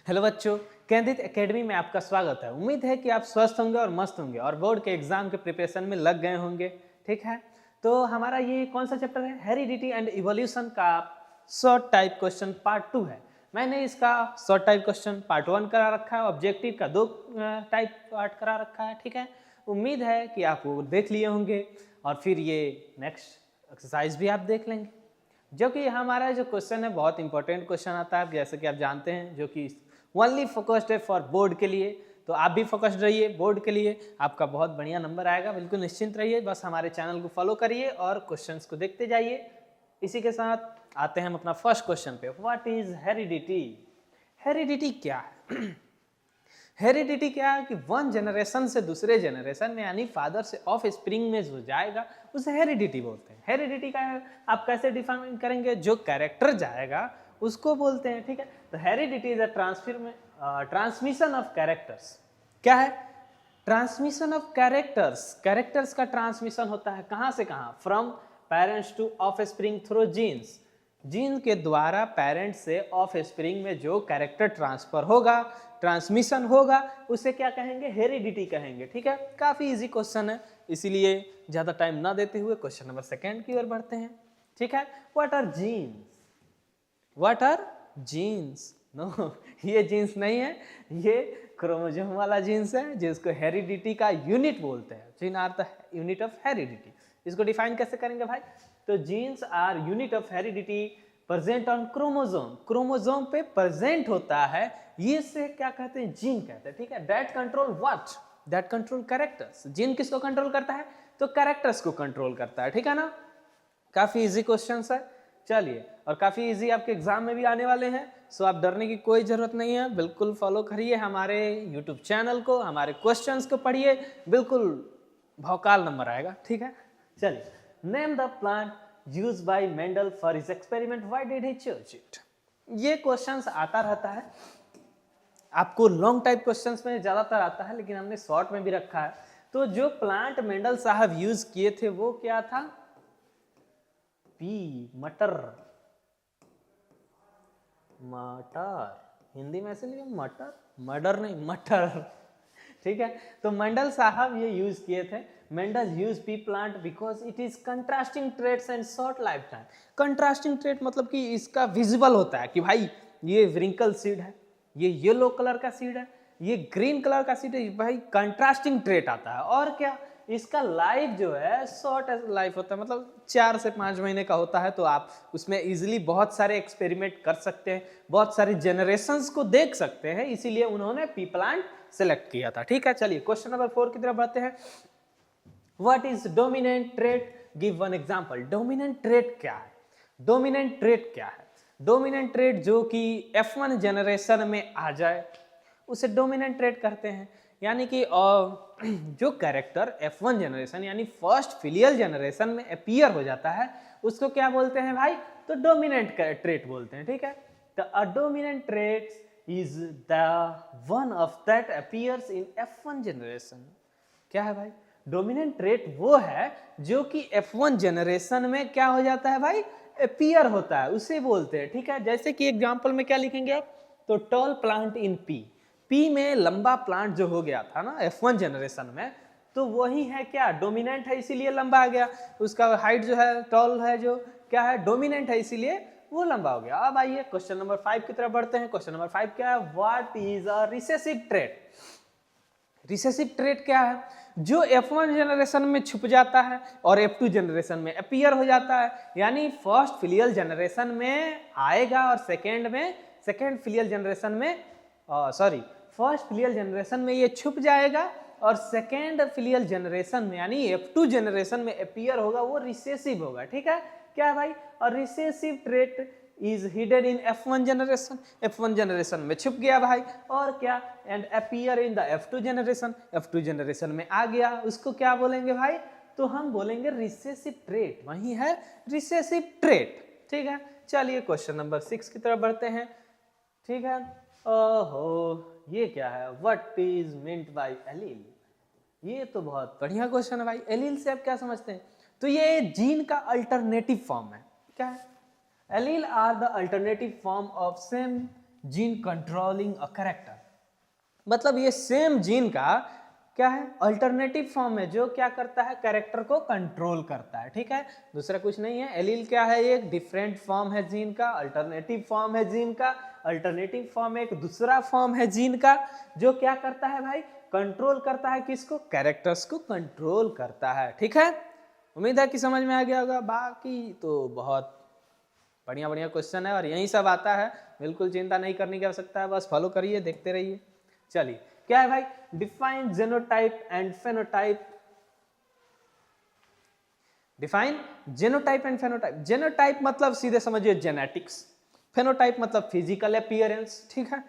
Hello बच्चों, केंद्रित academy में आपका स्वागत है। उम्मीद है कि आप स्वस्थ होंगे और मस्त होंगे और बोर्ड के एग्जाम के प्रिपरेशन में लग गए होंगे। ठीक है, तो हमारा ये कौन सा चैप्टर है? हेरिडिटी एंड इवोल्यूशन का शॉर्ट टाइप क्वेश्चन पार्ट 2 है। मैंने इसका शॉर्ट टाइप क्वेश्चन पार्ट 1 करा रखा है, ऑब्जेक्टिव का 2 टाइप पार्ट करा रखा है। ठीक है, उम्मीद है कि आप वो देख लिए होंगे और फिर ये नेक्स्ट एक्सरसाइज भी आप देख लेंगे, जो कि हमारा जो क्वेश्चन है बहुत इंपॉर्टेंट क्वेश्चन आता है, जैसे कि आप जानते हैं, जो कि ओनली फोकस्ड है फॉर बोर्ड के लिए। तो आप भी फोकस्ड रहिए बोर्ड के लिए, आपका बहुत बढ़िया नंबर आएगा, बिल्कुल निश्चिंत रहिए। बस हमारे चैनल को फॉलो करिए और क्वेश्चंस को देखते जाइए। इसी के साथ आते हैं हम अपना फर्स्ट क्वेश्चन पे। What is heredity? हेरिडिटी क्या है? हेरिडिटी क्या है कि वन जनरेशन से दूसरे जनरेशन में, यानी फादर से ऑफ स्प्रिंग में जो जाएगा उसे हेरिडिटी बोलते हैं। हेरिडिटी का आप कैसे डिफाइन करेंगे? जो कैरेक्टर जाएगा उसको बोलते हैं। ठीक है, तो heredity is a transmission of characters. क्या है? Transmission of characters. कैरेक्टर्स का ट्रांसमिशन होता है कहाँ से कहाँ? From parents to offspring through genes. Gene के द्वारा पेरेंट्स से ऑफ स्प्रिंग में जो कैरेक्टर ट्रांसफर होगा, ट्रांसमिशन होगा, उसे क्या कहेंगे? हेरिडिटी कहेंगे। ठीक है, काफी इजी क्वेश्चन है, इसीलिए ज्यादा टाइम ना देते हुए क्वेश्चन नंबर 2 की ओर बढ़ते हैं। ठीक है, what are genes? What are genes? No, ये जीन्स नहीं है, ये क्रोमोसोम वाला जीन्स है, जिसको हेरिडिटी का यूनिट बोलते हैं। Gene are the unit of heredity. इसको डिफाइन कैसे करेंगे भाई? तो genes are unit of heredity present on chromosome. Chromosome पे प्रेजेंट होता है, ये से क्या कहते हैं? जीन कहते हैं। ठीक है, that control what? That control characters. Gene किसको कंट्रोल करता है? तो कैरेक्टर्स को कंट्रोल करता है। ठीक है ना, काफी इजी क्वेश्चंस है। चलिए, और काफी इजी आपके एग्जाम में भी आने वाले हैं, सो आप डरने की कोई जरूरत नहीं है। बिल्कुल फॉलो करिए हमारे यूट्यूब चैनल को, हमारे क्वेश्चंस को पढ़िए, बिल्कुल भौकाल नंबर आएगा। ठीक है, चलिए। Name the plant use by Mendel for his experiment, why did he choose it? ये क्वेश्चंस आता रहता है, आपको लॉन्ग टाइप क्वेश्चंस में ज्यादातर आता है, लेकिन हमने शॉर्ट में भी रखा है। तो जो प्लांट मेंडल साहब यूज किए थे वो क्या था? पी, मटर। मटर हिंदी में ऐसे लिखे मटर, मर्डर नहीं, मटर। ठीक है, तो मेंडल साहब ये यूज किए थे। Mendel use P plant because it is contrasting traits and short life time. Contrasting trait मतलब कि इसका विजिबल होता है कि भाई ये व्रिंकल सीड है, ये येलो कलर का सीड है, ये ग्रीन कलर का सीड है। भाई कंट्रास्टिंग ट्रेट आता है। और क्या, इसका लाइफ जो है शॉर्ट लाइफ होता है, मतलब 4 से 5 महीने का होता है। तो आप उसमें इजीली बहुत सारे एक्सपेरिमेंट कर सकते हैं, बहुत सारे जनरेशंस को देख सकते हैं, इसीलिए उन्होंने पी प्लांट सेलेक्ट किया था। ठीक है, चलिए क्वेश्चन नंबर 4 की तरफ बढ़ते हैं। What is dominant trait? Give one example. Dominant trait क्या है? डोमिनेंट ट्रेट क्या है? डोमिनेंट ट्रेट जो कि F1 जनरेशन में आ जाए उसे डोमिनेंट ट्रेट कहते हैं। यानी कि जो कैरेक्टर F1 जनरेशन यानी फर्स्ट फिलियल जनरेशन में अपीयर हो जाता है उसको क्या बोलते हैं भाई? तो डोमिनेंट ट्रेट बोलते हैं। ठीक है, तो a dominant trait is the one of that appears in F1 generation. क्या है भाई? डोमिनेंट ट्रेट वो है जो कि F1 जनरेशन में क्या हो जाता है भाई? अपीयर होता है, उसे बोलते हैं। ठीक है, जैसे कि एग्जांपल में क्या लिखेंगे आप? तो tall plant in P. P में लंबा प्लांट जो हो गया था ना F1 जनरेशन में, तो वही है क्या? डोमिनेंट है, इसीलिए लंबा आ गया। उसका हाइट जो है टॉल है, जो क्या है? डोमिनेंट है, इसीलिए वो लंबा हो गया। अब आइए क्वेश्चन नंबर 5 की तरफ बढ़ते हैं। क्वेश्चन नंबर 5 क्या है? What is a recessive trait? Recessive trait क्या है? जो F1 जनरेशन में छुप जाता है और F2 जनरेशन में अपीयर हो जाता है। यानी फर्स्ट फिलियल जनरेशन में आएगा और सेकेंड फिलियल जनरेशन में फर्स्ट फिलियल जनरेशन में ये छुप जाएगा और सेकेंड फिलियल जनरेशन में यानी F2 जनरेशन में अपीयर होगा, वो रिसेसिव होगा। ठीक है, क्या है भाई? और recessive trait is hidden in F1 generation. F1 generation में छुप गया भाई, और क्या? And appear in the F2 generation. F2 generation में आ गया, उसको क्या बोलेंगे भाई? तो हम बोलेंगे रिसेसिव ट्रेट। वही है रिसेसिव ट्रेट। ठीक है, चलिए क्वेश्चन नंबर 6 की तरफ बढ़ते हैं। ठीक है, ओहो, ये क्या है? What is meant by allele? ये तो बहुत बढ़िया क्वेश्चन है भाई। एलील से आप क्या समझते हैं? तो ये जीन का अल्टरनेटिव फॉर्म है। क्या है? Allele are the alternative form of same gene controlling a character, मतलब ये सेम जीन का क्या है, अल्टरनेटिव फॉर्म है जो क्या करता है, कैरेक्टर को कंट्रोल करता है। ठीक है, दूसरा कुछ नहीं है। एलील क्या है, एक डिफरेंट फॉर्म है जीन का, अल्टरनेटिव फॉर्म है जीन का, अल्टरनेटिव फॉर्म एक दूसरा फॉर्म है जीन का जो क्या करता है भाई, कंट्रोल करता है किसको, कैरेक्टर्स को कंट्रोल करता है। ठीक है, उम्मीद है कि समझ में आ गया होगा। बाकी तो बहुत बढ़िया बढ़िया क्वेश्चन है और यही सब आता है, बिल्कुल चिंता नहीं करने की आवश्यकता है, बस फॉलो करिए, देखते रहिए। चलिए, क्या है भाई, define genotype and phenotype. Define genotype and phenotype. Genotype मतलब सीधे समझिए जेनेटिक्स, फेनोटाइप मतलब फिजिकल अपीयरेंस। ठीक है,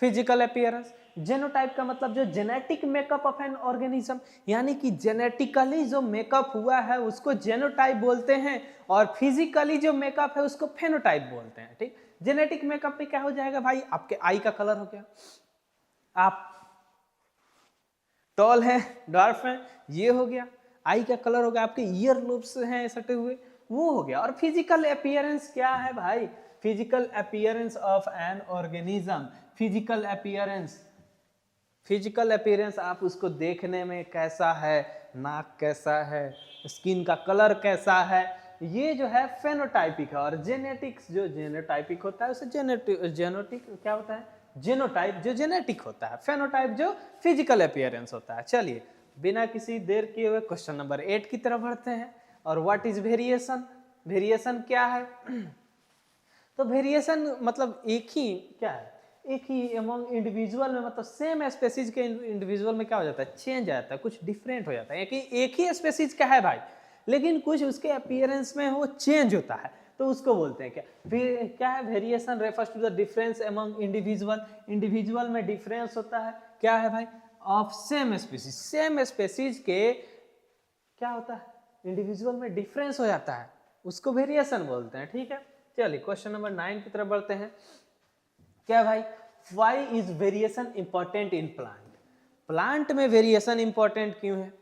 फिजिकल अपीयरेंस। जेनोटाइप का मतलब जो genetic makeup of an organism, यानी कि जेनेटिकली जो मेकअप हुआ है उसको जेनोटाइप बोलते हैं, और फिजिकली जो मेकअप है उसको फेनोटाइप बोलते हैं। ठीक, जेनेटिक मेकअप में क्या हो जाएगा भाई, आपके आई का कलर हो गया, आप टॉल है, डार्फ है, ये हो गया, आई का कलर हो गया, आपके ईयर लोब्स हैं सटे हुए, वो हो गया। और फिजिकल अपीयरेंस क्या है भाई, physical appearance of an organism. Physical appearance, physical appearance आप उसको देखने में कैसा है, नाक कैसा है, स्किन का कलर कैसा है, ये जो है फेनोटाइपिक है। और जेनेटिक्स जो जेनोटाइपिक होता है उसे जेनेटिक क्या होता है, जेनोटाइप जो जेनेटिक होता है, फेनोटाइप जो फिजिकल अपीयरेंस होता है। चलिए, बिना किसी देर किए हुए क्वेश्चन नंबर 8 की तरफ बढ़ते हैं। और व्हाट इज वेरिएशन, वेरिएशन क्या है तो वेरिएशन मतलब एक ही क्या है, एक ही अमंग इंडिविजुअल में, मतलब सेम स्पेसीज के इंडिविजुअल में क्या हो जाता है, चेंज आ जाता है, कुछ डिफरेंट हो जाता है। एक ही स्पेसीज का है भाई, लेकिन कुछ उसके अपीयरेंस में वो चेंज होता है, तो उसको बोलते हैं क्या, फिर क्या है, variation refers to the difference among individual. Individual में डिफरेंस होता है, क्या है भाई, of same species, same species के क्या होता है, इंडिविजुअल में डिफरेंस हो जाता है, उसको वेरिएशन बोलते हैं। ठीक है, चलिए क्वेश्चन नंबर 9 की तरफ बढ़ते हैं। क्या भाई, why is variation important in plant. Plant में वेरिएशन इंपॉर्टेंट क्यों है,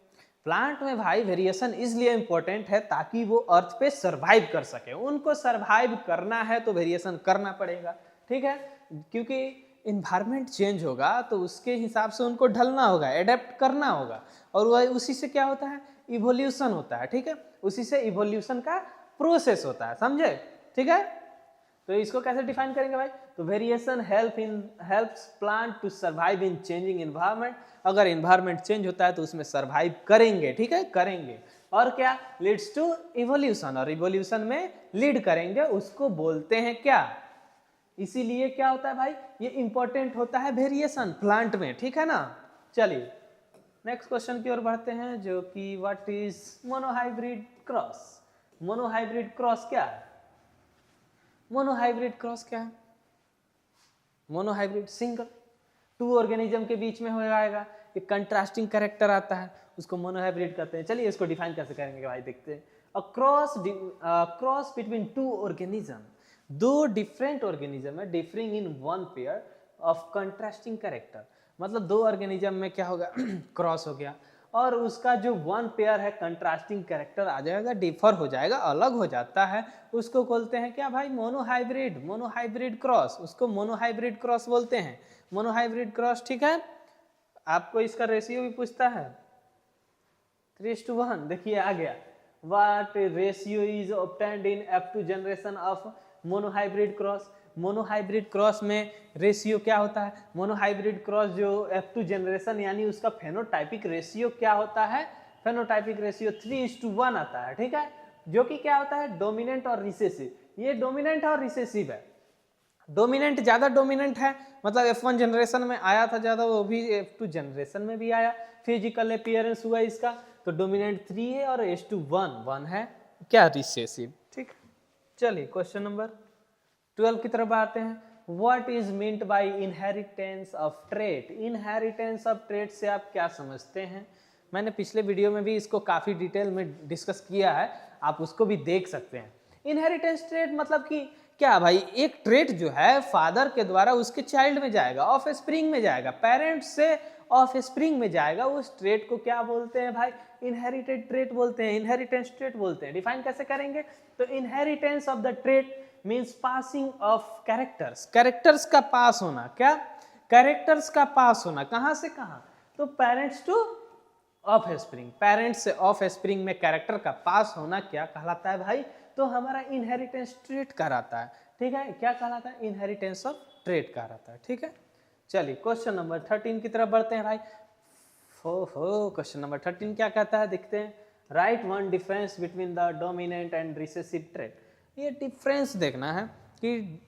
प्लांट में भाई वेरिएशन इसलिए इंपॉर्टेंट है ताकि वो अर्थ पे सरवाइव कर सके, उनको सरवाइव करना है तो वेरिएशन करना पड़ेगा। ठीक है, क्योंकि इन्वायरमेंट चेंज होगा तो उसके हिसाब से उनको ढलना होगा, एडेप्ट करना होगा, और वह उसी से क्या होता है, इवोल्यूशन होता है। ठीक है, उसी से इवोल्यूशन का प्रोसेस होता है, समझे। ठीक है, तो इसको कैसे डिफाइन करेंगे भाई, तो variation helps plant to survive in changing environment. अगर इन्वायरमेंट चेंज होता है तो उसमें सरवाइव करेंगे। ठीक है, करेंगे, और क्या, लीड्स टू इवोल्यूशन, और इवोल्यूशन में लीड करेंगे, उसको बोलते हैं क्या, इसीलिए क्या होता है भाई, ये इंपॉर्टेंट होता है वेरिएशन प्लांट में। ठीक है ना, चलिए नेक्स्ट क्वेश्चन की ओर बढ़ते हैं, जो कि what is monohybrid cross. Monohybrid cross क्या है, मोनोहाइब्रिड क्रॉस क्या है, मोनोहाइब्रिड सिंगल, टू ऑर्गेनिज्म के बीच में हो जाएगा, एक कंट्रास्टिंग कैरेक्टर आता है, उसको मोनोहाइब्रिड कहते हैं। चलिए इसको डिफाइन कैसे करेंगे भाई, देखते हैं। A cross between two organism, दो डिफरेंट ऑर्गेनिज्म है differing in one pair of contrasting character, मतलब दो ऑर्गेनिज्म में क्या होगा क्रॉस हो गया, और उसका जो वन पेयर है कंट्रास्टिंग कैरेक्टर आ जाएगा, डिफर हो जाएगा, अलग हो जाता है, उसको बोलते हैं क्या भाई, मोनोहाइब्रिड, मोनोहाइब्रिड क्रॉस, उसको मोनोहाइब्रिड क्रॉस बोलते हैं, मोनोहाइब्रिड क्रॉस। ठीक है, आपको इसका रेशियो भी पूछता है 3:1, देखिए आ गया, what ratio is obtained in F2 generation of monohybrid cross. Monohybrid cross में रेशियो क्या होता है, मोनोहाइब्रिड क्रॉस जो F2 जनरेशन यानी उसका फेनोटाइपिक रेशियो क्या होता है, फेनोटाइपिक रेशियो 3:1 आता है। ठीक है, जो कि क्या होता है, डोमिनेंट और रिसेसिव, ये डोमिनेंट और रिसेसिव है। डोमिनेंट ज्यादा डोमिनेंट है, मतलब F1 जनरेशन में आया था ज्यादा, वो भी F2 जनरेशन में भी आया, फिजिकल अपीयरेंस हुआ इसका, तो डोमिनेंट 3 है और H2 1 है क्या, रिसेसिव। ठीक, चलिए क्वेश्चन नंबर 12 की तरफ आते हैं। What is meant by inheritance of trait. Inheritance of trait से आप क्या समझते हैं, मैंने पिछले वीडियो में भी इसको काफी डिटेल में डिस्कस किया है, आप उसको भी देख सकते हैं। इनहेरिटेंस ट्रेट मतलब कि क्या भाई, एक ट्रेट जो है फादर के द्वारा उसके चाइल्ड में जाएगा, ऑफ स्प्रिंग में जाएगा, पेरेंट्स से ऑफ स्प्रिंग में जाएगा, उस ट्रेट को क्या बोलते हैं भाई, इनहेरिटेड ट्रेट बोलते हैं, इनहेरिटेंस ट्रेट बोलते हैं। डिफाइन कैसे करेंगे, तो inheritance of the trait means passing of characters, characters का पास होना, क्या कैरेक्टर्स का पास होना, कहाँ से कहाँ, तो parents to of spring, parents से ऑफ स्प्रिंग में कैरेक्टर का पास होना क्या कहलाता है भाई, तो हमारा इनहेरिटेंस ट्रेट कहलाता है, ठीक है, क्या कहलाता है, इनहेरिटेंस ऑफ ट्रेट कहलाता है, ठीक है। चलिए क्वेश्चन नंबर 13 की तरफ बढ़ते हैं भाई। क्वेश्चन नंबर 13 क्या कहता है, देखते हैं, right one difference between the dominant and recessive trait, ये डिफरेंस देखना है कि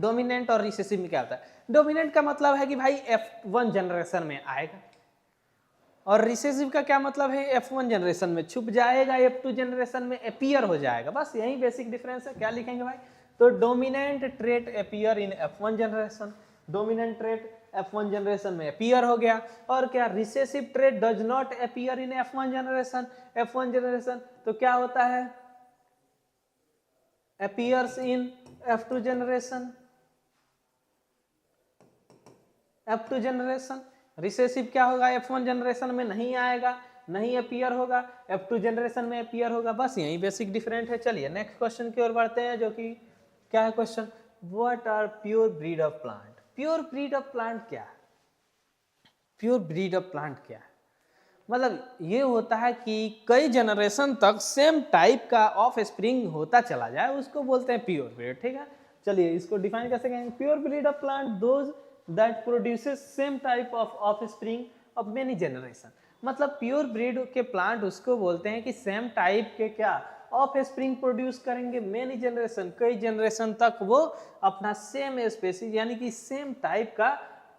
डोमिनेंट और रिसेसिव में क्या होता है। डोमिनेंट का मतलब है कि भाई F1 जनरेशन में आएगा, और रिसेसिव का क्या मतलब है, F1 जनरेशन में छुप जाएगा, F2 जनरेशन में अपीयर हो जाएगा, बस यही बेसिक डिफरेंस है। क्या लिखेंगे भाई, तो dominant trait appear in F1 generation, dominant trait F1 generation में अपीयर हो गया, और क्या recessive trait does not appear in F1 generation, F1 generation तो क्या होता है, अपीयर्स इन F2 generation, F2 generation. Recessive क्या होगा, F1 जनरेशन में नहीं आएगा, नहीं अपीयर होगा, F2 जनरेशन में अपीयर होगा, बस यही बेसिक डिफरेंट है। चलिए नेक्स्ट क्वेश्चन की ओर बढ़ते हैं, जो कि क्या है question, what are pure breed of plant, pure breed of plant क्या है, प्योर ब्रीड ऑफ प्लांट क्या है, मतलब ये होता है कि कई जनरेशन तक सेम टाइप का ऑफ स्प्रिंग होता चला जाए, उसको बोलते हैं प्योर ब्रीड, ठीक है। चलिए इसको डिफाइन कैसे करेंगे, pure breed of plant those that produces same type of offspring of many generation, मतलब प्योर ब्रीड के प्लांट उसको बोलते हैं कि सेम टाइप के क्या ऑफ स्प्रिंग प्रोड्यूस करेंगे मेनी जनरेशन, कई जनरेशन तक वो अपना सेम स्पेसीज यानी कि सेम टाइप का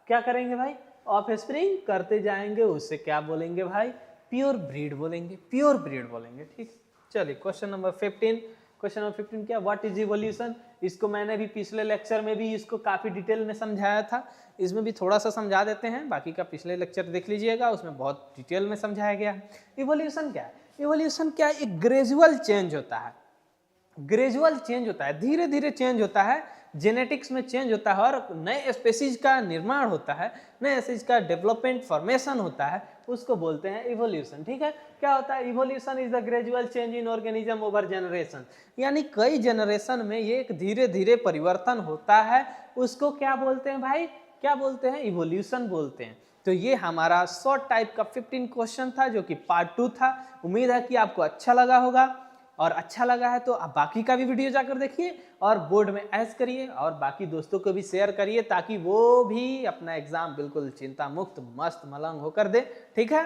क्या करेंगे भाई, ऑफ स्प्रिंग करते जाएंगे, उससे क्या बोलेंगे भाई, प्योर ब्रीड बोलेंगे, प्योर ब्रीड बोलेंगे, ठीक। चलिए क्वेश्चन नंबर 15, क्वेश्चन नंबर 15 क्या, व्हाट इज इवोल्यूशन, इसको मैंने भी पिछले लेक्चर में भी इसको काफी डिटेल में समझाया था, इसमें भी थोड़ा सा समझा देते हैं, बाकी का पिछले लेक्चर देख लीजिएगा, उसमें बहुत डिटेल में समझाया गया। इवोल्यूशन क्या है, इवोल्यूशन क्या, एक ग्रेजुअल चेंज होता है, ग्रेजुअल चेंज होता है, धीरे धीरे चेंज होता है, जेनेटिक्स में चेंज होता है और नए स्पेसीज का निर्माण होता है, नए स्पेसीज का डेवलपमेंट फॉर्मेशन होता है, उसको बोलते हैं इवोल्यूशन, ठीक है। क्या होता है, evolution is the gradual change in organism over generation, यानी कई जनरेशन में ये एक धीरे धीरे परिवर्तन होता है, उसको क्या बोलते हैं भाई, क्या बोलते हैं, इवोल्यूशन बोलते हैं। तो ये हमारा शॉर्ट टाइप का 15 क्वेश्चन था, जो कि पार्ट 2 था। उम्मीद है कि आपको अच्छा लगा होगा, और अच्छा लगा है तो आप बाकी का भी वीडियो जाकर देखिए और बोर्ड में ऐड करिए और बाकी दोस्तों को भी शेयर करिए, ताकि वो भी अपना एग्जाम बिल्कुल चिंता मुक्त मस्त मलंग होकर दे, ठीक है।